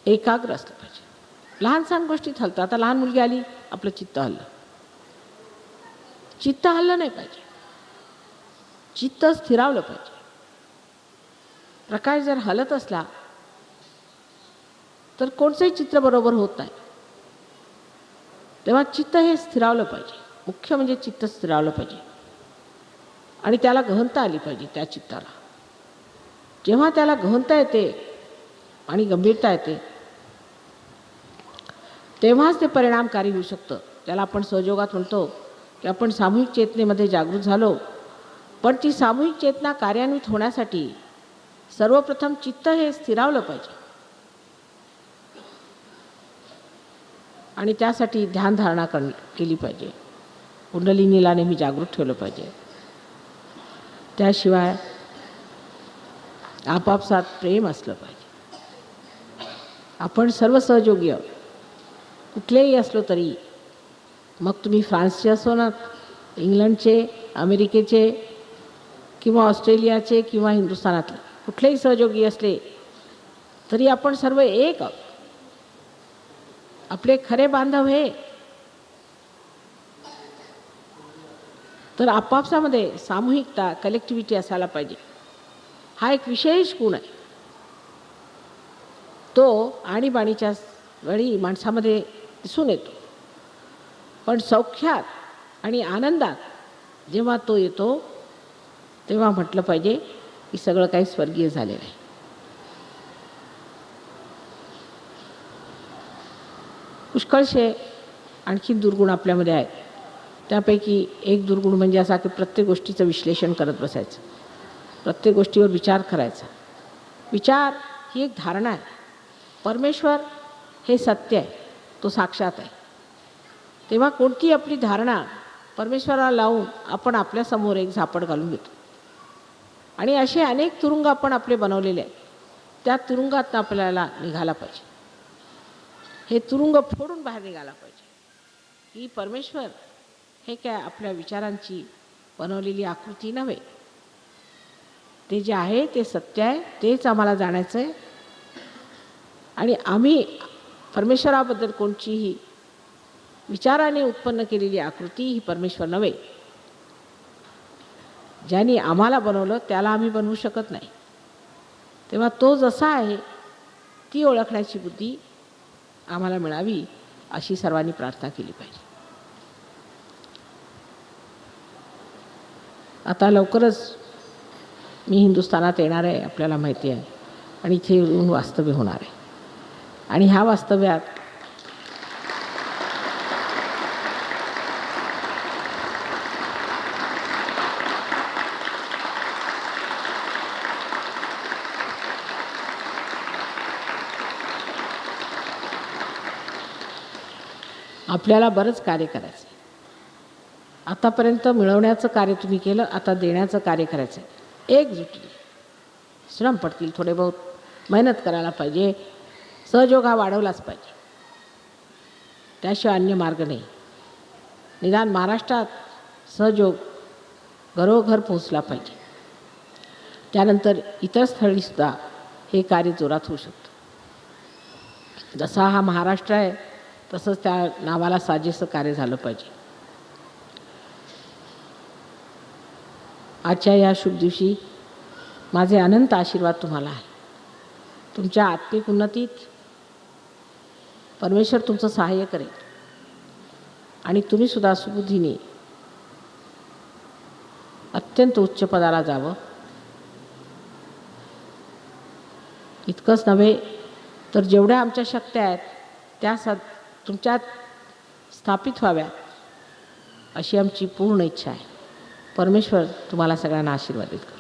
एकाग्र असलं पाहिजे. लहान सहान गोष्टीत हलतं. आता लहान मुलगी आली, आपलं चित्त हललं. चित्त हललं नाही पाहिजे, चित्त स्थिरावलं पाहिजे. प्रकाश जर हलत असला तर कोणतंही चित्र बरोबर होत नाही. तेव्हा चित्त हे स्थिरावलं पाहिजे. मुख्य म्हणजे चित्त स्थिरावलं पाहिजे आणि त्याला गहनता आली पाहिजे. त्या चित्ताला जेव्हा त्याला गहनता येते आणि गंभीरता येते तेव्हाच ते परिणामकारी होऊ शकतं. त्याला आपण सहयोगात म्हणतो की आपण सामूहिक चेतनेमध्ये जागृत झालो. पण ती सामूहिक चेतना कार्यान्वित होण्यासाठी सर्वप्रथम चित्त हे स्थिरावलं पाहिजे आणि त्यासाठी ध्यानधारणा केली पाहिजे. कुंडलिनीला नेहमी जागृत ठेवलं पाहिजे. त्याशिवाय आपापसात प्रेम असलं पाहिजे. आपण सर्व सहयोगी आहोत. कुठलेही असलो तरी, मग तुम्ही फ्रान्सचे असो ना, इंग्लंडचे, अमेरिकेचे किंवा ऑस्ट्रेलियाचे किंवा हिंदुस्थानातले कुठलेही सहयोगी असले तरी आपण सर्व एक आहोत. आपले खरे बांधव हे तर आपापसामध्ये सामूहिकता, कलेक्टिव्हिटी असायला पाहिजे. हा एक विशेष गुण आहे. तो आणीबाणीच्या वेळी माणसामध्ये दिसून येतो. पण सौख्यात आणि आनंदात जेव्हा तो येतो तेव्हा म्हटलं पाहिजे की सगळं काही स्वर्गीय झालेलं आहे. पुष्कळशे आणखी दुर्गुण आपल्यामध्ये आहेत. त्यापैकी एक दुर्गुण म्हणजे असा की प्रत्येक गोष्टीचं विश्लेषण करत बसायचं, प्रत्येक गोष्टीवर विचार करायचा. विचार ही एक धारणा आहे. परमेश्वर हे सत्य आहे, तो साक्षात आहे. तेव्हा कोणती आपली धारणा परमेश्वराला लावून आपण आपल्यासमोर एक झापड घालून घेतो. आणि असे अनेक तुरुंग आपण आपले बनवलेले आहेत. त्या तुरुंगात आपल्याला निघाला पाहिजे. हे तुरुंग फोडून बाहेर निघाला पाहिजे. ही परमेश्वर हे काय आपल्या विचारांची बनवलेली आकृती नव्हे. ते जे आहे ते सत्य आहे, तेच आम्हाला जाणायचं आहे. आणि आम्ही परमेश्वराबद्दल कोणतीही विचाराने उत्पन्न केलेली आकृती ही परमेश्वर नव्हे. ज्यांनी आम्हाला बनवलं त्याला आम्ही बनवू शकत नाही. तेव्हा तो जसा आहे ती ओळखण्याची बुद्धी आम्हाला मिळावी अशी सर्वांनी प्रार्थना केली पाहिजे. आता लवकरच मी हिंदुस्थानात येणार आहे, आपल्याला माहिती आहे. आणि इथे येऊन वास्तव्य होणार आहे. आणि ह्या वास्तव्यात आपल्याला बरंच कार्य करायचं आहे. आतापर्यंत मिळवण्याचं कार्य तुम्ही केलं, आता देण्याचं कार्य करायचं आहे. एकजुटीने श्रम पडतील, थोडे बहुत मेहनत करायला पाहिजे. सहयोग हा वाढवलाच पाहिजे. त्याशिवाय अन्य मार्ग नाही. निदान महाराष्ट्रात सहयोग घरोघर पोहोचला पाहिजे. त्यानंतर इतर स्थळीसुद्धा हे कार्य जोरात होऊ शकतं. जसा हा महाराष्ट्र आहे तसंच त्या नावाला साजेसं कार्य झालं पाहिजे. आजच्या या शुभ दिवशी माझे अनंत आशीर्वाद तुम्हाला आहे. तुमच्या आत्मिक उन्नतीत परमेश्वर तुमचं सहाय्य करेल आणि तुम्हीसुद्धा सुबुद्धीने अत्यंत उच्च पदाला जावं. इतकंच नव्हे तर जेवढ्या आमच्या शक्त्या आहेत त्या तुमच्यात स्थापित व्हाव्यात अशी आमची पूर्ण इच्छा आहे. परमेश्वर तुम्हाला सगळ्यांना आशीर्वाद देईल.